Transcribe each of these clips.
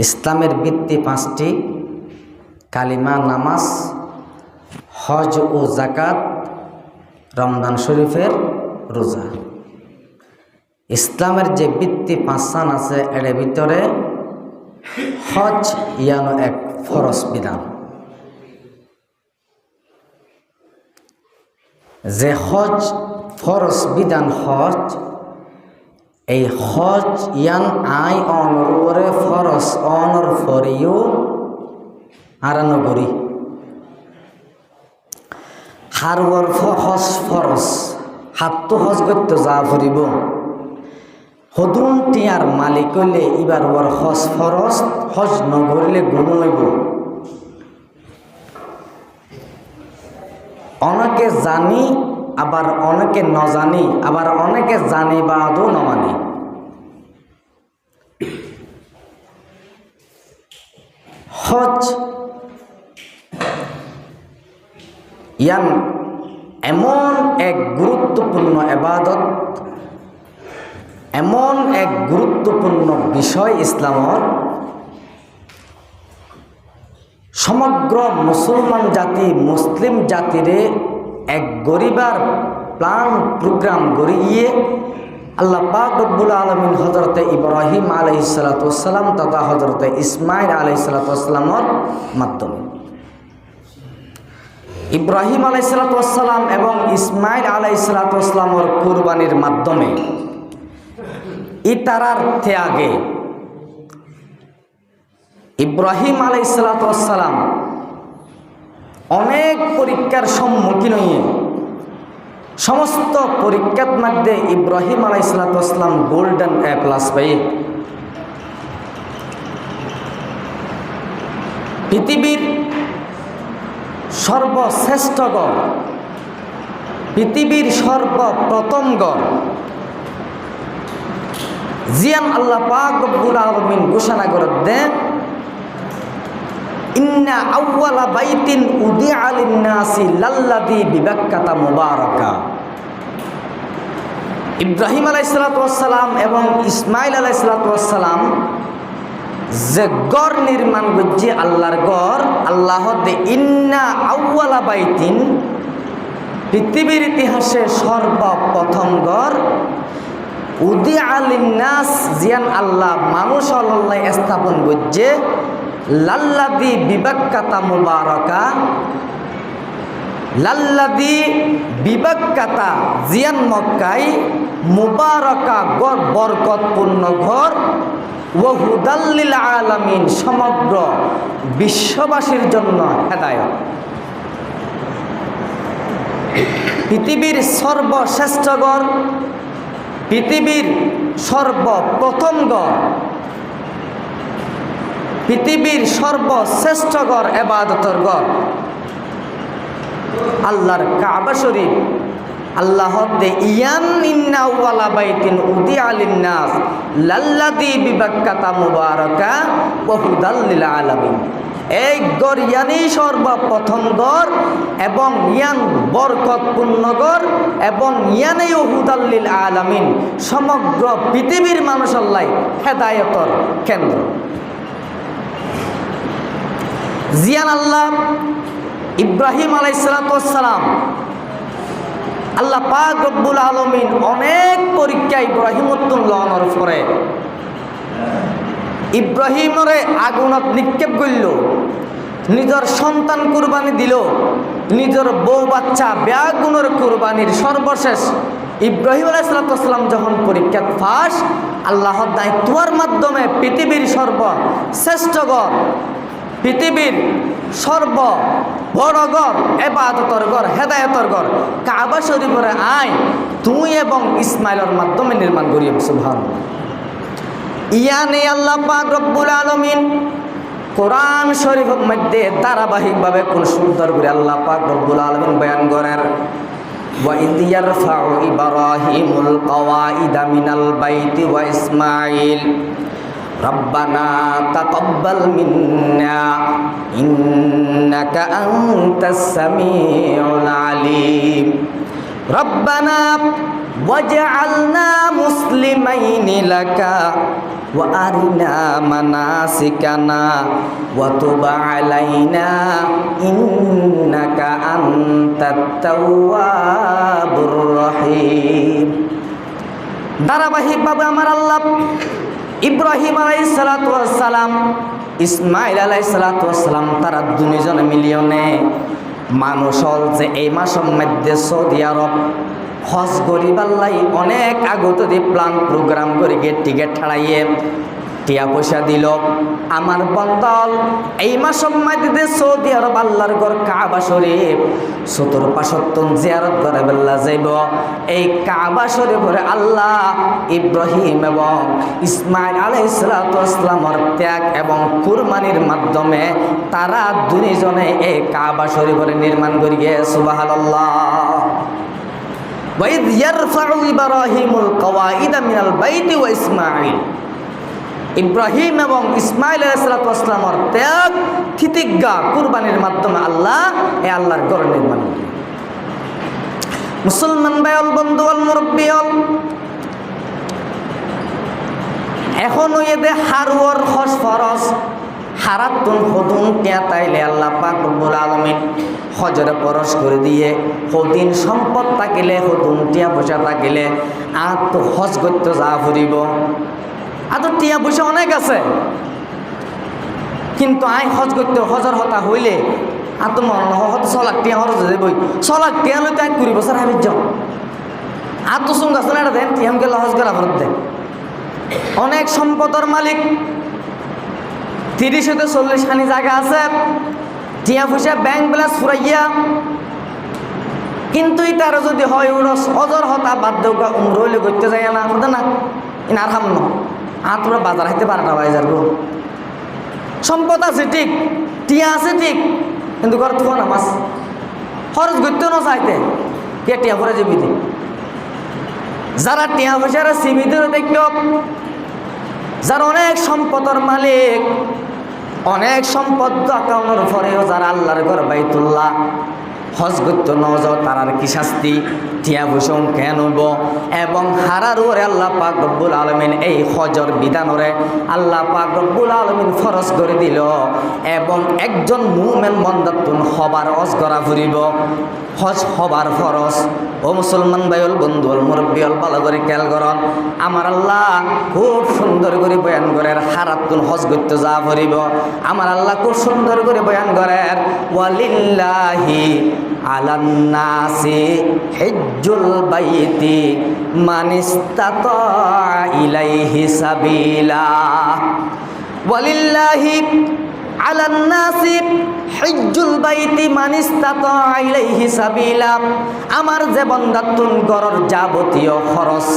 ইসলামের ভিত্তি পাঁচটি: কালিমা, নামাজ, হজ ও যাকাত, রমজান শরীফের রোজা। ইসলামের যে ভিত্তি পাঁচখান আছে এর ভিতরে হজ ইয়ানো এক ফরজ বিধান। যে হজ ফরজ বিধান হজ, এই হজ ইয়ান আই অনরে ফরজ অনর ফরিও আরানগরী হারওয়ার হজ ফরজ হাত্তু হজ করতে যা ফুরিব হদুন টিয়ার মালিক হইলে এবার ওর হজ ফরজ হজ নগরিলে গুণ হইব। অনেকে জানি আবার অনেকে ন জানি, আবার অনেকে জানি বা আদৌ ন মানি। হজ ইয়ান এমন এক গুরুত্বপূর্ণ ইবাদত, এমন এক গুরুত্বপূর্ণ বিষয় ইসলামর, সমগ্র মুসলমান জাতি মুসলিম জাতিরে এক গরিবার প্ল্যান প্রোগ্রাম গড়িয়ে আল্লাহ পাক রব্বুল আলামিন হযরতে ইব্রাহিম আলাইহিস সালাতু ওয়াস সালাম তথা হযরতে ইসমাঈল আলাইহিস সালাতু ওয়াস সালামের মাধ্যমে, ইব্রাহিম আলাইহিস সালাতু ওয়াস সালাম এবং ইসমাঈল আলাইহিস সালাতু ওয়াস সালামের কুরবানির মাধ্যমে ইতারার ত্যাগে ইব্রাহিম আলাইহিস সালাতু ওয়াস সালাম অনেক পরীক্ষার সম্মুখীন হয়ে সমস্ত পরীক্ষার মধ্যে ইব্রাহিম আলাইহিস সালাতু ওয়াস সালাম গোল্ডেন এ প্লাস পেয়ে পৃথিবীর সর্বশ্রেষ্ঠ গড়, পৃথিবীর সর্বপ্রথম গড় জিয়ান আল্লাহ পাক রব্বুল আলামিন ঘোষণা করে দেন, ইন্না আউওয়ালা বাইতিন উদিআ লিন-নাসি লাল্লাযী বিবাক্কাতা মুবারাকা। ইব্রাহিম আলাইহিস সালাতু ওয়াস সালাম এবং ইসমাঈল আলাইহিস সালাতু ওয়াস সালাম যে গড় নির্মাণ করছে আল্লাহর গড়, আল্লাহ দে ইন্না আউওয়ালা বাইতিন পৃথিবীর ইতিহাসে সর্বপ্রথম গড় উদিআ লিন-নাস জিয়ান আল্লাহ মানুষ আল্লাহ স্থাপন করছে লাল্লাযী বিবাক্কাতা মুবারাকা, লাল্লাযী বিবাক্কাতা জিয়ান মক্কায় মুবারাকা গড় বরকতপূর্ণ ঘর ওয়া হুদাল লিল আলামিন সমগ্র বিশ্ববাসীর জন্য হেদায়েত। পৃথিবীর সর্বশ্রেষ্ঠ গড়, পৃথিবীর সর্বপ্রথম গড়, পৃথিবীর সর্বশ্রেষ্ঠ গড় ইবাদতের গড় আল্লাহর কাবা শরীফ। আল্লাহ দে ইয়ান ইন্না আউওয়ালা বাইতিন উদিআ লিন-নাস লাল্লাযী বিবাক্কাতা মুবারাকা ওয়া হুদাল লিল আলামিন। এই গড় ইয়ানি সর্বপ্রথম গড় এবং ইয়ান বরকতপূর্ণ গড় এবং ইয়ানেই হুদাল লিল আলামিন সমগ্র পৃথিবীর মানুষ আল্লাহ হেদায়েতর কেন্দ্র। জিয়ান আল্লাহ ইব্রাহিম আলাইহিস সালাতু ওয়াস সালাম আল্লাহ পাক রব্বুল আলামিন অনেক পরীক্ষা ইব্রাহিমুল্লাহর পরে ইব্রাহিমরে আগুনত নিক্ষেপ করল, নিজের সন্তান কুরবানি দিল, নিজের বউ বাচ্চা বেয়াগুনের কুরবানির সর্বশেষ ইব্রাহিম আলাইহিস সালাতু ওয়াস সালাম যখন পরীক্ষা ফাঁস, আল্লাহর দায়িত্বের মাধ্যমে পৃথিবীর সর্বশ্রেষ্ঠ গড়, পৃথিবীর সর্ব বড় গড়, ইবাদতের গড়, হেদায়েতের গড় কাবা শরীফের আয় তুই এবং ইসমাইলের মাধ্যমে নির্মাণ করিয়ে। সুবহানাল্লাহ। ইয়ানে আল্লাহ পাক রব্বুল আলামিন কোরআন শরীফের মধ্যে ধারাবাহিকভাবে কোন সুন্দর করে আল্লাহ পাক রব্বুল আলামিন বয়ান করেন, ওয়া ইয ইয়ারফাউ ইব্রাহিমুল কওয়াইদা মিনাল বাইতি ওয়া ইসমাঈল রব্বানা তাকাব্বাল মিন্না ইন্নাকা আনতাস সামিউল আলিম রব্বানা ওয়াজআলনা মুসলিমাইনি লাকা ওয়া আরিনা মানাসিকানা ওয়া তুব আলাইনা ইন্নাকা আনতাত তাওয়াবুর রহিম। ধারাবাহিকভাবে আমার আল্লাহ ইব্রাহিম আলাইহিস সালাতু ওয়াস সালাম, ইসমাইল আলাইহিস সালাতু ওয়াস সালাম তারা দুজনে মিলিয়নে মানুষ হল যে এই মাসের মধ্যে সৌদি আরব হজ গরিবাল্লাই অনেক আগত দিয়ে প্ল্যান প্রোগ্রাম করে টিকিট ছাড়াইয়ে টিয়া পয়সা দিল। আমার বন্দল এই মাসের মধ্যে সৌদি আরব আল্লাহর ঘর কাবা শরীফ ৭০-৭৫ জিয়ারত করে বেল্লা যাইব। এই কাবা শরীফের আল্লাহ ইব্রাহিম এবং ইসমাইল আলাইহিস সালাতু ওয়াস সালামের ত্যাগ এবং কুরবানির মাধ্যমে তারা দুইজনে এই কাবা শরীফের নির্মাণ করিয়ে সুবহানাল্লাহ। ওয়াইদ ইয়ারফাউ ইব্রাহিমুল কওয়াইদ মিনাল বাইতি ওয়া ইসমাইল, ইব্রাহিম এবং ইসমাইল আলাইহিস সালাতু ওয়াস সালামের ত্যাগ প্রতিজ্ঞা কুরবানির মাধ্যমে আল্লাহ এই আল্লাহর ঘর নির্মাণ করেন। মুসলমান ভাইল বন্ধু আল মুরব্বিয়ল, এখন এদে হারুয়ার হজ ফরজ হারাতুন হুদুন টিয়া তাইলে আল্লাহ পাক রব্বুল আলামিন হজরে ফরজ করে দিয়ে হদিন সম্পদ থাকিলে হুদুন টিয়া পয়সা থাকিলে আর তো হজ করতে যা ফুরিব। আর তো টিয়া পয়সা অনেক আছে, কিন্তু আই হজ করতে হজর হতা হইলে আর তো মনে হত ৬ লাখ টিয়া খরচ হয়ে যাবই। ৬ লাখ টিয়া লইতে ২০ বছর হাবিজ যাও আর তো সঙ্গে আসলে এটা দেন টিয়াম গেলে হজ করা ফেরত দেয়। অনেক সম্পদের মালিক ৩০-৪০ খানি জায়গা আছে, টিয়া পয়সা ব্যাংক ব্যালেন্স ফুরাইয়া, কিন্তু তার যদি হয় উড়স অজর হতা বাদ দেওয়া উমরইলে করতে যাই না আমাদের না ইনার হাম ন আর তোরা বাজার হাইতে ১২টা বাজে যাবো। সম্পদ আছে ঠিক, টিয়া আছে ঠিক, কিন্তু ঘর তো নামাজ খরচ করতেও না চাইতে কে টিয়া পরে জীবিত। যারা টিয়া পয়সার সীমিত দেখল, যারা অনেক সম্পদের মালিক, অনেক সম্পদ আকাউন্টের পরেও যারা আল্লাহর ঘর বাইতুল্লাহ হজ করতে ন যাও তারার কি শাস্তি, টিয়া পয়সা কেন হইব। এবং হারার ওরে আল্লাহ পাক রব্বুল আলামিন এই হজর বিধানরে আল্লাহ পাক রব্বুল আলামিন ফরজ করে দিল। এবং একজন মুমিন বান্দাতুন হবার হজ করা ফুরিব, হজ হবার ফরজ। ও মুসলমান ভাইল বন্ধু মুরব্বিয়ল ভালো করে খেয়াল করন, আমার আল্লাহ খুব সুন্দর করে বয়ান করেন হারাতুন হজ করতে যা ফুরিব। আমার আল্লাহ খুব সুন্দর করে বয়ান করেন ওয়ালিল্লাহি আলান নাসি হিজ্জুল বাইতি মান ইসতাতা ইলাইহি সাবিলা। ওয়ালিল্লাহি আলান নাসি হিজ্জুল বাইতি মান ইসতাতা ইলাইহি সাবিলা। আমার যে বান্দাতুন গরর যাবতীয় খরচ,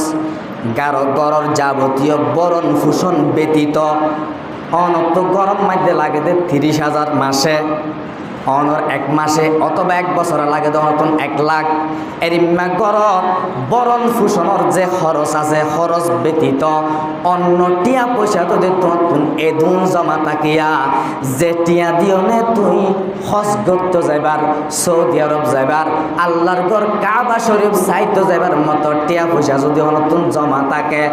গরর যাবতীয় বরণ ফুসন ব্যতীত অনত গরম মধ্যে লাগে ৩০,০০০ মাসে, অনর ১ মাসে অথবা ১ বছরে লাগে নতুন ১ লাখ। এরিম্মা গর বরণ ফুসনের যে খরচ আছে খরচ ব্যতীত অন্য টিয়া পয়সা তো নতুন এদুন জমা থাকিয়া যে টিয়া দিও নে তুই হজ করতে যাইবার, সৌদি আরব যাইবার, আল্লাহর ঘর কাবা শরীফ চাইতে যাইবার মতো টিয়া পয়সা যদি নতুন জমা থাকে,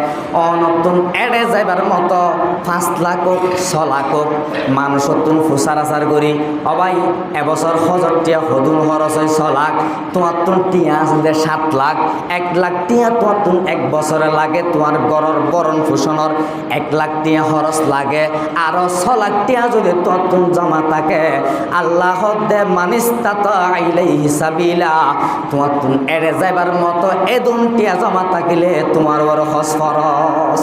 অনতুন এড়ে যাইবার মতো ৫ লাখ হোক ৬ লাখ হোক মানুষ নতুন ফুসার আচার করি অবাই এবছর হজর টিয়া হদুন খরচ হয় ৬ লাখ, তোমার তুন টিয়া আছে ৭ লাখ, ১ লাখ টিয়া তোমার তুন ১ বছরে লাগে, তোমার গরর বরণ ফুসনের ১ লাখ টিয়া খরচ লাগে। আরো ৬ লাখ টিয়া যদি তোমার তুন জমা থাকে আল্লাহ দে মানিস্তাতা ইলাইহি সাবিলা, তোমার তুন এড়ে যাইবার মতো এদুন টিয়া জমা থাকিলে তোমার বড় হজ ফরজ।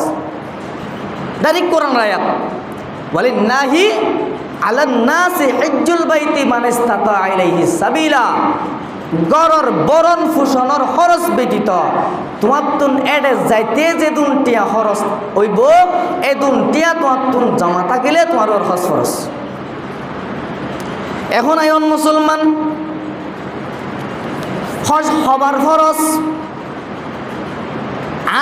ডাইরেক্ট কোরআন আয়াত ওয়ালিল্লাহি আলান নাসি হিজ্জুল বাইতি মান ইসতাতা ইলাইহি সাবিলা। গরর বরণ ফুসনের খরচ ব্যতীত তোমার তুন এডে যাইতে যে দুন টিয়া খরচ হইব এ দুন টিয়া তোমার তুন জমা থাকিলে তোমার হজ ফরজ। এখন আইন মুসলমান হজ হবার ফরজ,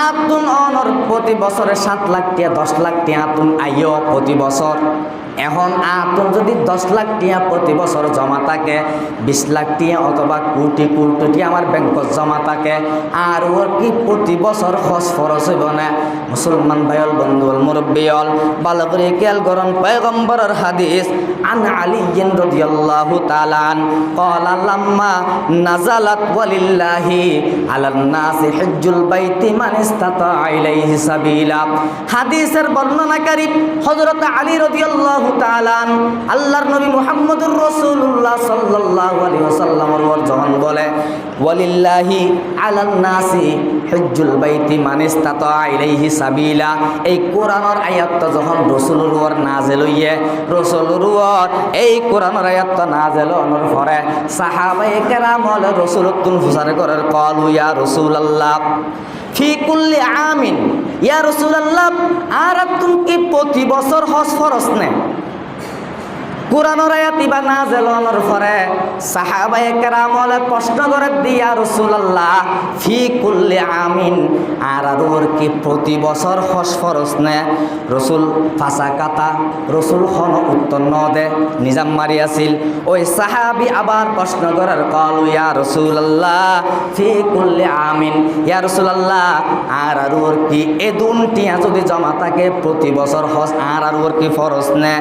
আতুন অনর প্রতি বছরে 7 লাখ টাকা 10 লাখ টাকা আতুন আইও প্রতি বছর। এখন আতুন যদি 10 লাখ টাকা প্রতি বছর জমা থাকে, 20 লাখ টাকা অথবা কোটি কোটি টাকা আমার ব্যাংকত জমা থাকে, আর ওর কি প্রতি বছর হজ ফরজ হইব না? মুসলমান ভাইল বন্ধুল মুরব্বিয়ল ভালো করে খেয়াল করুন, পয়গম্বরের হাদিস আন আলী রাদিয়াল্লাহু তাআলা আন ক্বালা লাম্মা নাযালাত ওয়ালিল্লাহি আলান নাসি হজ্জুল বাইতি মান ইসতাতা ইলাইহি সাবিলা। হাদিসের বর্ণনাকারী হযরত আলী রাদিয়াল্লাহু তাআলা আন আল্লাহর নবী মুহাম্মদুর রাসূলুল্লাহ সাল্লাল্লাহু আলাইহি ওয়াসাল্লামের যখন বলে ওয়ালিল্লাহি আলান নাসি হজ্জুল বাইতি মান ইসতাতা ইলাইহি সাবিলা, এই কোরআনের আয়াতটা যখন রাসূলের উপর নাযিল হইয়ে রাসূলের উপর এই কোরআনের আয়াতটা নাযিল হওয়ার পরে সাহাবায়ে কেরাম হলে রাসূলুল্লাহ ফুসারে করার কলু ইয়া রাসূলুল্লাহ ফি কুল্লি আমিন, ইয়া রাসূলুল্লাহ আর তুমি কি প্রতি বছর হজ ফরজ নে? কোরআনের আয়াত ইবা নাযিল হওয়ার পরে সাহাবায়ে কেরাম হলে প্রশ্ন করে দিয়া রাসূলুল্লাহ ফি কুল্লি আমিন আর ওর কি প্রতি বছর হজ ফরজ নে? রাসূল ফাসা কাতা, রাসূল হন উত্তর ন দে, নিজাম মারি আছিল। ওই সাহাবী আবার প্রশ্ন করার কল ইয়া রাসূলুল্লাহ ফি কুল্লি আমিন, ইয়া রাসূলুল্লাহ আর ওর কি এ দুনটিয়া যদি জমা থাকে প্রতি বছর হজ আর ওর কি ফরজ নে?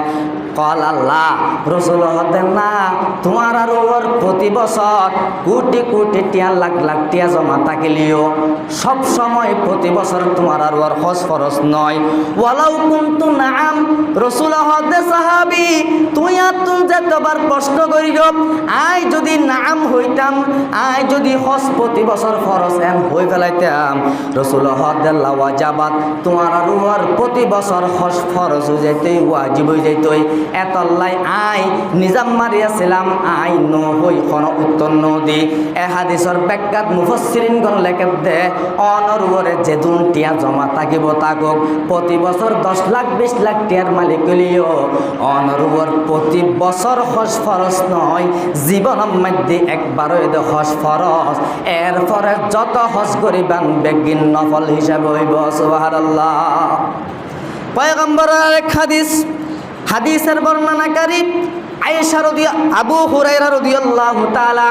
কল আল্লাহ রসুল হতেন না, তোমার আর ওর প্রতি বছর কোটি কোটি টিয়া লাখ লাখ টিয়া জমা থাকিলেও সব সময় প্রতি বছর তোমার আর ওর হজ ফরজ নয়। ওয়ালাউ কুনতু নাআম, রসুল হতে সাহাবী তুই আর তুই যেতবার প্রশ্ন করিল আই যদি নাম হইতাম, আই যদি হজ প্রতি বছর ফরজ এন হই ফেলাইতাম, রসুল হতে লাওয়াজাবাত তোমার আর ওর প্রতি বছর হজ ফরজ হয়ে যাইতই, ওয়াজিব হয়ে যাইতই। এতল্লাই আই নিজাম মারিয়াছিলাম আই ন হই কোন উত্তর নদী। এ হাদিসর ব্যাখ্যাত মুফাসসিরিনগণ লেখে দে অনরুরে যে দুনটিয়া জমা থাকিব তাকক প্রতি বছর 10 লাখ 20 লাখ টিয়ার মালিক হইলেও অনরুর প্রতি বছর হজ ফরজ নয়, জীবনের মধ্যে একবারই হজ ফরজ। এরপরে যত হজ করিবান বেগিন নফল হিসাবে হইব। সুবহানাল্লাহ। পয়গম্বরের এক হাদিস, হাদিসের বর্ণনাকারী আয়েশা আবু হুরায়রা রাদিয়াল্লাহু তাআলা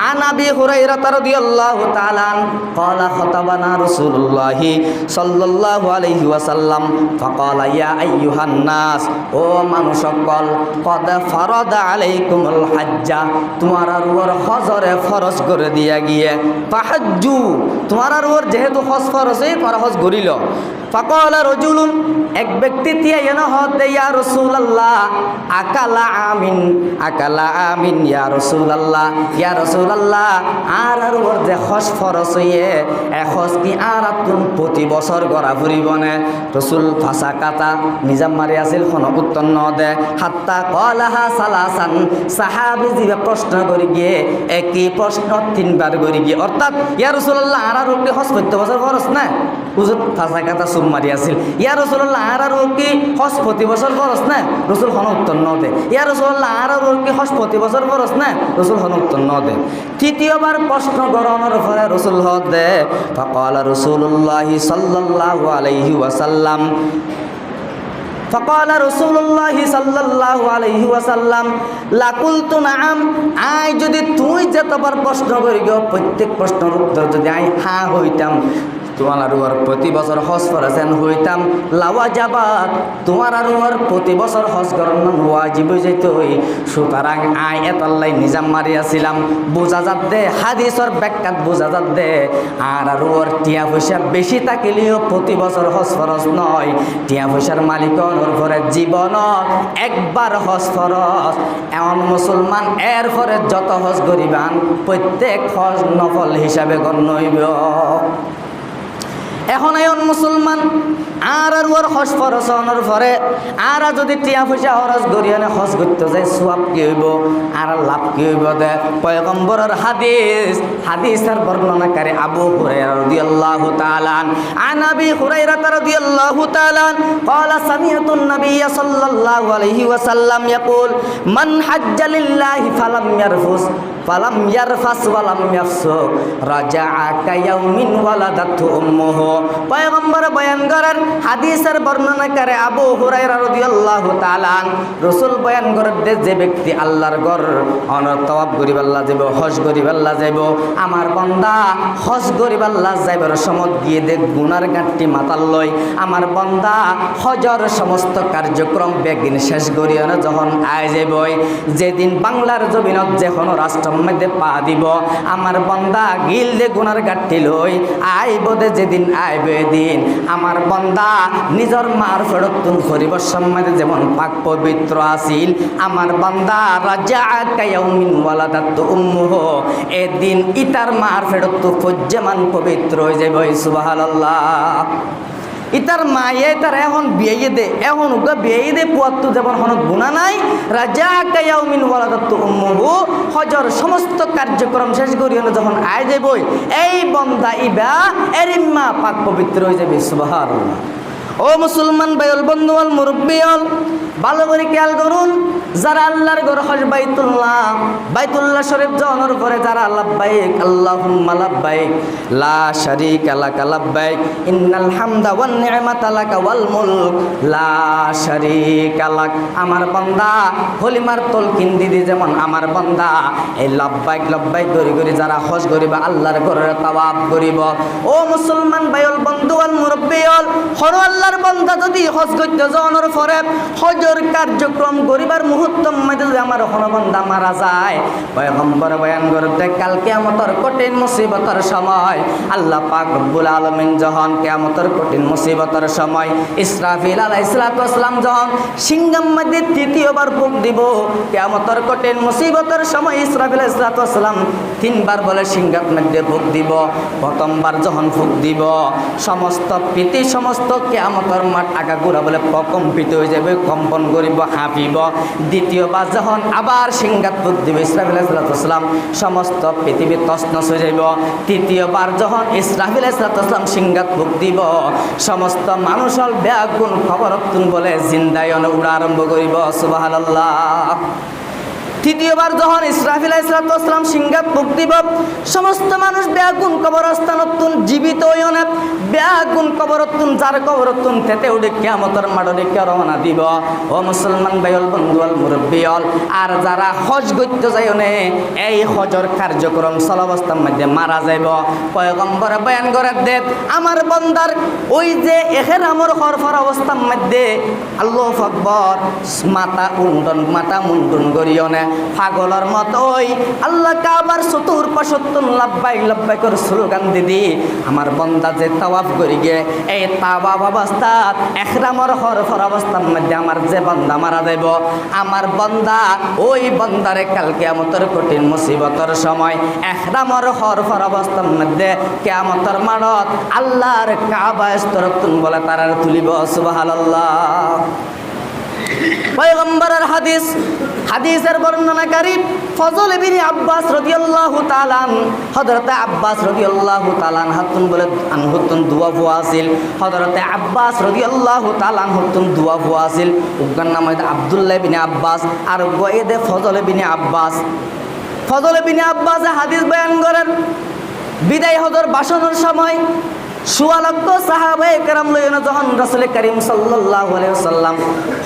আন আবি হুরায়রা রাদিয়াল্লাহু তাআলা ক্বালা খাতাবানা রাসূলুল্লাহি সাল্লাল্লাহু আলাইহি ওয়াসাল্লাম ফাকালা ইয়া আইয়ুহান নাস, ও মানুষ সকল, কদ ফারাদা আলাইকুমুল হাজ্জা, তোমার উপর হজরে ফরজ করে দিয়া গিয়ে, ফাহাজ্জু তোমার উপর যেহেতু হজ ফরজ এই তোমরা হজ করিল। ফাকালা রাজুলুন, এক ব্যক্তি তিয়া এনা হদ ইয়া রাসূলুল্লাহ আকালা আমিন, আকালা আমিন ইয়া রাসূলুল্লাহ, ইয়া রাসূলুল্লাহ আর ওর যে হজ ফরজ হইয়ে এ হজ কি আর তুন প্রতি বছর গড়া ফুরিবনে? রাসূল ফাসা কাতা নিজাম মারি আছিল কোন উত্তর ন দে। হাত্তা কলাহা সালাসান, সাহাবী জিবে প্রশ্ন করি গিয়ে একই প্রশ্ন 3 বার করি গিয়ে, অর্থাৎ ইয়া রাসূলুল্লাহ আর কি হজ প্রতি বছর ফরজ না? হুজুর ফাসা কাতা সুম মারি আছিল, ইয়া রাসূলুল্লাহ আর কি হজ প্রতি বছর ফরজ না? রাসূল কোন উত্তর ন দে। ইয়া রাসূলুল্লাহ আর কি হজ প্রতি বছর ফরজ না? রাসূল কোন উত্তর ন দে। তৃতীয়বার প্রশ্ন করানোর পরে রাসূল হদ দে ফাকালা রাসূলুল্লাহ সাল্লাল্লাহু আলাইহি ওয়াসাল্লাম, ফাকালা রাসূলুল্লাহ সাল্লাল্লাহু আলাইহি ওয়াসাল্লাম লাকুলতু নাআম, আই যদি তুই যতবার প্রশ্ন করি গো প্রত্যেক প্রশ্নের উত্তর যদি আই হ্যাঁ হইতাম, তোমার আর ওর প্রতি বছর হজ ফরজেন হইতাম, লাওয়াজাবাত তোমার আর ওর প্রতি বছর হজ করার ওয়াজিব হয়ে যেত। সুতরাং আই এতাল্লাই নিজাম মারিয়াছিলাম। বোঝা যাত দে হাদিসর ব্যাখ্যাত বোঝা যাত দে আর ওর টিয়া পয়সা বেশি থাকিলেও প্রতি বছর হজ ফরজ নয়, টিয়া পয়সার মালিকর পরে জীবন একবার হজ ফরজ। এমন মুসলমান এর পরে যত হজ করিবান প্রত্যেক হজ নফল হিসাবে গণ্য হইব। এখন এমন মুসলমান আর ওর হজ ফরজ হওয়ার পরে আর যদি টিয়া পয়সা খরচ করি হজ করতে যায় সোয়াব কি হইব আর লাভ কি হইব দে। পয়গম্বরের হাদিস, হাদিসের বর্ণনাকারী আবু হুরায়রা রাদিয়াল্লাহু তাআলা আন আবি হুরায়রা রাদিয়াল্লাহু তাআলা قال سمعت النبي صلى الله عليه وسلم يقول من حج لله فلم يرفث فلم يرفث ولم يفسق رجع كيوم ولدته امه পয়গম্বর বয়ান করেন হাদিসের বর্ণনাকারে আবু হুরায়রা রাদিয়াল্লাহু তাআলা রাসূল বয়ান করেন যে ব্যক্তি আল্লাহর ঘর অনর তওয়াব করিবাল্লাহ যাইব হজ করিবাল্লাহ যাইব আমার বান্দা হজ করিবাল্লাহ যাইবার সময় গিয়ে দেখ গুনার গাঁটটি মাথার লয় আমার বান্দা হজর সমস্ত কার্যক্রম বেগিন শেষ করিয়া যখন আয় যাইবই যেদিন বাংলার জমিনত যখন রাষ্ট্রের মধ্যে পা দিব আমার বান্দা গিল দে গুনার গাঁটটি লই আইব দে যেদিন আইবে দিন আমার বান্দা নিজের মার ফেরতুন করিবার সময় যেমন পাক পবিত্র আছিল আমার বান্দা রাজা কায়াউমিন ওয়ালাদাত উম্মুহু এদিন ইতার মার ফেরত ফজ্জামান পবিত্র হয়ে যাবে সুবহানাল্লাহ ইতার মায়ে তার এখন বিয়ে দে এখন ওকে বিয়ে দে পুয়াত্তু যেমন কোনো গুণা নাই রাজা কায়াউমিন ওয়ালাদাত উম্মুহু হজর সমস্ত কার্যক্রম শেষ করিয়া যখন আয় যাবই এই বন্দা ইবা এরিম্মা পাক পবিত্র হয়ে যাবে সুবহানাল্লাহ ও মুসলমান ভাইল বন্ধুয়াল মুরব্বিয়াল ভালো করে খেয়াল করুন যারা আল্লাহর ঘর হজ বাইতুল্লাহ শরীফ যাওয়ার পরে যারা লাব্বাইক আল্লাহুম্মা লাব্বাইক লা শারীকা লাকা লাব্বাইক ইন্নাল হামদা ওয়ান নি'মাতা লাকা ওয়াল মুলক লা শারীকা লাক আমার বান্দা হলিমার তলকিন দিদি যেমন আমার বান্দা এই লাব্বাইক লাব্বাইক করে যারা হজ করিবা আল্লাহর ঘরের তাওয়াফ করিব ও মুসলমান ভাইল বন্ধুয়াল মুরব্বিয়াল হর আল্লাহর বান্দা যদি হজ করতে যাওয়ার পরে হজর কার্যক্রম করিবার মুহূর্তের মধ্যে যদি আমার হন বান্দা মারা যায় পয়গম্বর বয়ান করতে কাল কিয়ামতের কঠিন মুসিবতের সময় আল্লাহ পাক রব্বুল আলামিন যখন কিয়ামতের কঠিন মুসিবতের সময় ইসরাফিল আলাইহিস সালাম যখন সিংহার মধ্যে তৃতীয়বার ফুঁক দিব কিয়ামতের কঠিন মুসিবতের সময় ইসরাফিল আলাইহিস সালাম তিনবার বলে সিংহার মধ্যে ফুঁক দিব প্রথমবার যখন ফুঁক দিব সমস্ত পৃথিবী সমস্ত কিয়ামতের মাঠ আগাগোড়া বলে প্রকম্পিত হয়ে যাবে কম্পন করিব হাঁপিব দ্বিতীয়বার যখন আবার সিংহাত ফুঁক দিব ইসরাফিল আলাইহিস সালাম সমস্ত পৃথিবী তছনছ হয়ে যাইব তৃতীয়বার যখন ইসরাফিল আলাইহিস সালাম সিংহাত ফুঁক দিব সমস্ত মানুষের ব্যাগুণ খবর বলে জিন্দায়ন উড়া আরম্ভ করিব সুবহানাল্লাহ তৃতীয়বার যখন ইসরাফিল আলাইহিস সালাম সিংহাত ফুঁক দিব সমস্ত মানুষ ব্যাগুণ কবরস্থানতুন জীবিত হইও না ব্যাগুণ কবরতুন যার কবরতুন তেতে উঠে কিয়ামতের মাঠে রওনা দিব ও মুসলমান ভাইল বন্ধুয়াল মুরব্বিয়াল আর যারা হজ করতে যাইও না এই হজর কার্যক্রম চলাবস্থার মধ্যে মারা যাইব পয়গম্বর বয়ান করে দেন আমার বান্দার ওই যে ইহরামর হরফর অবস্থার মধ্যে আল্লাহু আকবার মাথা মুন্ডন করিও না পাগলের মতোই আল্লাহ কাবার চতুর্পাশতুন লাব্বাইক লাব্বাইকর স্লোগান দিদি আমার বান্দা যে তাওয়াফ করি গে এই তাওয়াফ অবস্থাত ইহরামর হরফর অবস্থার মধ্যে আমার যে বান্দা মারা যাইব আমার বান্দা ওই বান্দারে কাল কিয়ামতের কঠিন মুসিবতের সময় ইহরামর হরফর অবস্থার মধ্যে কিয়ামতের মাঠত আল্লাহর কাবা স্তরতুন বলে তারা তুলিব সুবহানাল্লাহ পয়গম্বরের হাদিসের বর্ণনাকারী ফজল ইবনে আব্বাস রাদিয়াল্লাহু তাআলা হযরত আব্বাস রাদিয়াল্লাহু তাআলা হাতুন বলে আনহুতুন দুয়া ফুয়া আছিল হযরত আব্বাস রাদিয়াল্লাহু তাআলা হাতুন দুয়া ফুয়া আছিল উগার নাম হইছে আব্দুল্লাহ ইবনে আব্বাস আর গোয়েদে ফজল ইবনে আব্বাস হাদিস বয়ান করেন বিদায় হজর ভাষণের সময় সুয়ালক্ষ সাহাবায়ে কেরাম লইয়া যখন রাসূল করিম সাল্লাল্লাহু আলাইহি ওয়াসাল্লাম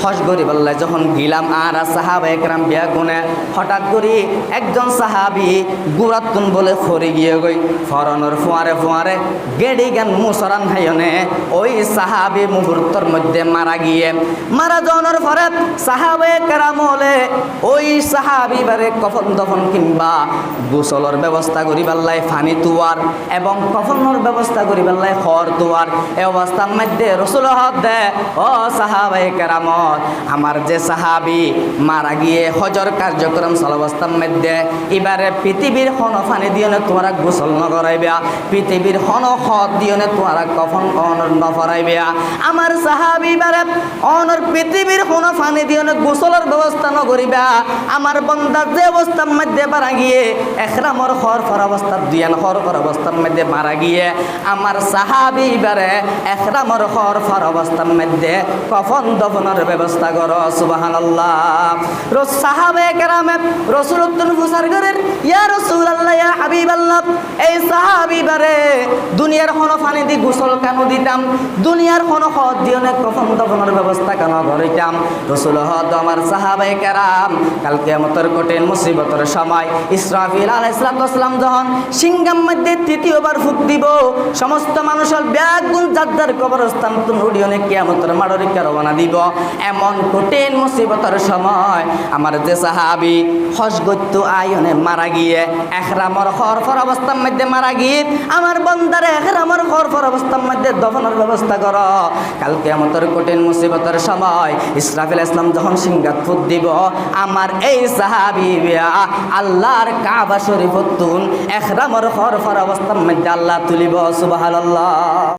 হজ করিবাল্লাহ যখন গিলাম আর সাহাবায়ে কেরাম বিয়া গুনে হঠাৎ করে একজন সাহাবী গুরাতুন বলে ফরে গিয়ে গই ফরানোর ফুয়ারে গেডি গান মুসরান হাইনে ওই সাহাবী মুহূর্তের মধ্যে মারা যাওয়ার পরে সাহাবায়ে কেরাম হলে ওই সাহাবী বারে কফন দফন কিংবা গোসলের ব্যবস্থা করিবাল্লাহ পানি তুয়ার এবং কফনের ব্যবস্থা করিবাল্লাহ হর দুয়ার এই অবস্থার মধ্যে রাসূল হদ দে ও সাহাবায়ে কেরামত আমার যে সাহাবী মারা গিয়ে হজর কার্যক্রম চলাবস্থার মধ্যে এবারে পৃথিবীর হন পানি দিয়ে তোমরা গোসল নকরাইবা পৃথিবীর হন হদ দিয়ে তোমরা কফন অনর নফরাইবা আমার সাহাবী এবারে অনর পৃথিবীর হন পানি দিয়ে গোসলের ব্যবস্থা নকরিবা আমার বান্দা যে অবস্থার মধ্যে মারা গিয়ে ইহরামর হর ফর অবস্থা দিয়ান হর ফর অবস্থার মধ্যে মারা গিয়ে আমার সাহাবি বারে ইহরামর খরফর অবস্থার মধ্যে কফন দফনের ব্যবস্থা করো সুবহানাল্লাহ। সাহাবে কেরামে রাসূলুল্লাহ ফুসার করেন ইয়া রাসূলুল্লাহ ইয়া হাবিবাল্লাহ, এই সাহাবি বারে দুনিয়ার কোনো পানি দি গোসল কেন দিতাম, দুনিয়ার কোনো হদ দিয়ে অনেক কফন দফনের ব্যবস্থা কেন করিতাম। রাসূল হদ আমার সাহাবে কেরাম কাল কিয়ামতের কঠিন মুসিবতের সময় ইসরাফিল আলাইহিস সালাম যখন সিংহার মধ্যে তৃতীয়বার ফুঁক দিব, সমস্ত মানুষের ব্যাগুন যার কবরস্থান তুলি অনেক কিয়ামতের মাড়রিকা রওনা দিব। এমন কঠিন মুসিবতের সময় আমার যে সাহাবি হজগত্য আয়নে মারা গিয়ে ইহরামর খরফর অবস্থার মধ্যে মারা গিয়ে আমার বন্দারে ইহরামর খরফর অবস্থার মধ্যে দফনের ব্যবস্থা করো। কাল কিয়ামতের কঠিন মুসিবতের সময় ইসরাফিল ইসলাম যখন সিংহাত ফুঁক দিব, আমার এই সাহাবি আল্লাহর কাবা শরীফতুন ইহরামর খরফর অবস্থার মধ্যে আল্লাহ তুলিব সুবহানাল্লাহ।